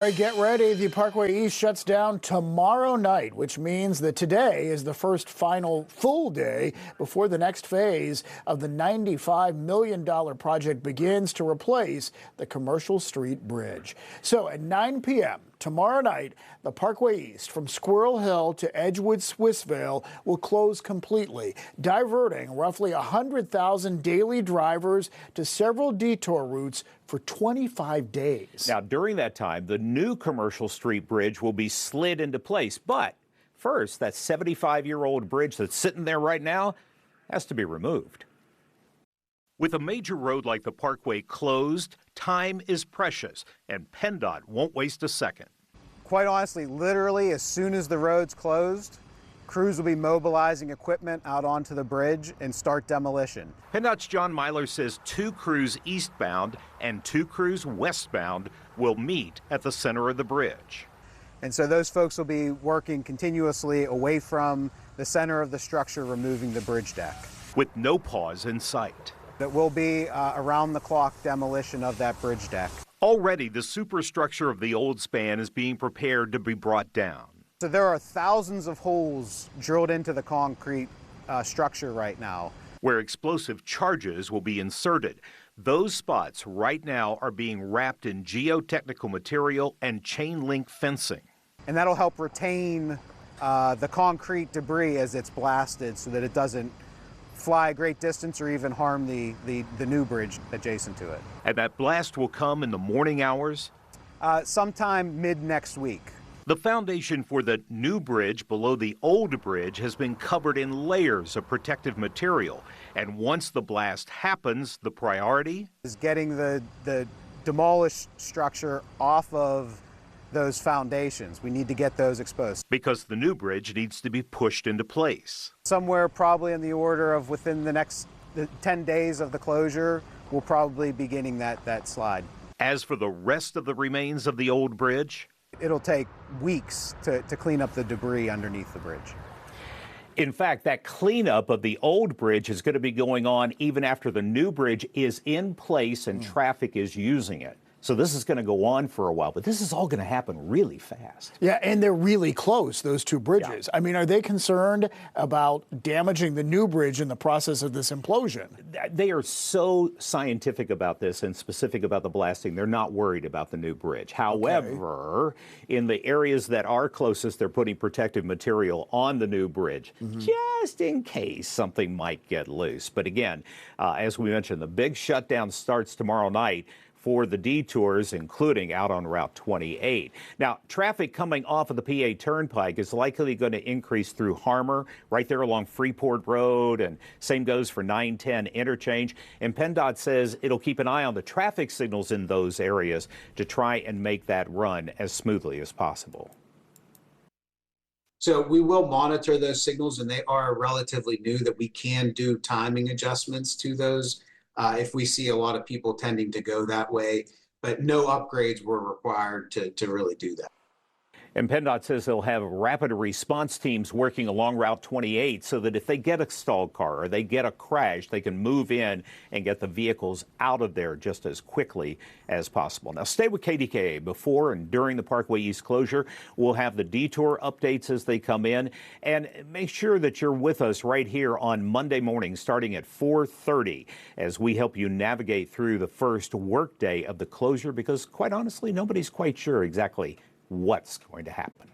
All right, get ready. The Parkway East shuts down tomorrow night, which means that today is the first final full day before the next phase of the $95 million project begins to replace the Commercial Street Bridge. So at 9 p.m. tomorrow night, the Parkway East from Squirrel Hill to Edgewood Swissvale will close completely, diverting roughly 100,000 daily drivers to several detour routes for 25 days. Now, during that time, the new Commercial Street Bridge will be slid into place. But first, that 75-year-old bridge that's sitting there right now has to be removed. With a major road like the Parkway closed, time is precious, and PennDOT won't waste a second. Quite honestly, literally, as soon as the road's closed, crews will be mobilizing equipment out onto the bridge and start demolition. PennDOT's John Myler says 2 crews eastbound and 2 crews westbound will meet at the center of the bridge. And so those folks will be working continuously away from the center of the structure, removing the bridge deck. With no pause in sight. That will be around-the-clock demolition of that bridge deck. Already, the superstructure of the old span is being prepared to be brought down. So there are thousands of holes drilled into the concrete structure right now, where explosive charges will be inserted. Those spots right now are being wrapped in geotechnical material and chain link fencing. And that'll help retain the concrete debris as it's blasted so that it doesn't fly a great distance or even harm the new bridge adjacent to it. And that blast will come in the morning hours? Sometime mid next week. The foundation for the new bridge below the old bridge has been covered in layers of protective material. And once the blast happens, the priority is getting the demolished structure off of those foundations. We need to get those exposed. Because the new bridge needs to be pushed into place. Somewhere probably in the order of within the next 10 days of the closure, we'll probably be beginning that slide. As for the rest of the remains of the old bridge, it'll take weeks to clean up the debris underneath the bridge. In fact, that cleanup of the old bridge is going to be going on even after the new bridge is in place and traffic is using it. So this is going to go on for a while, but this is all going to happen really fast. Yeah, and they're really close, those 2 bridges. Yeah. I mean, are they concerned about damaging the new bridge in the process of this implosion? They are so scientific about this and specific about the blasting. They're not worried about the new bridge. However, in the areas that are closest, they're putting protective material on the new bridge, just in case something might get loose. But again, as we mentioned, the big shutdown starts tomorrow night for the detours, including out on Route 28. Now, traffic coming off of the PA Turnpike is likely going to increase through Harmer, right there along Freeport Road, and same goes for 910 interchange. And PennDOT says it'll keep an eye on the traffic signals in those areas to try and make that run as smoothly as possible. So we will monitor those signals, and they are relatively new that we can do timing adjustments to those if we see a lot of people tending to go that way, but no upgrades were required to really do that. And PennDOT says they'll have rapid response teams working along Route 28 so that if they get a stalled car or they get a crash, they can move in and get the vehicles out of there just as quickly as possible. Now, stay with KDKA. Before and during the Parkway East closure, we'll have the detour updates as they come in. And make sure that you're with us right here on Monday morning starting at 4:30 as we help you navigate through the first workday of the closure, because quite honestly, nobody's quite sure exactly what's going to happen.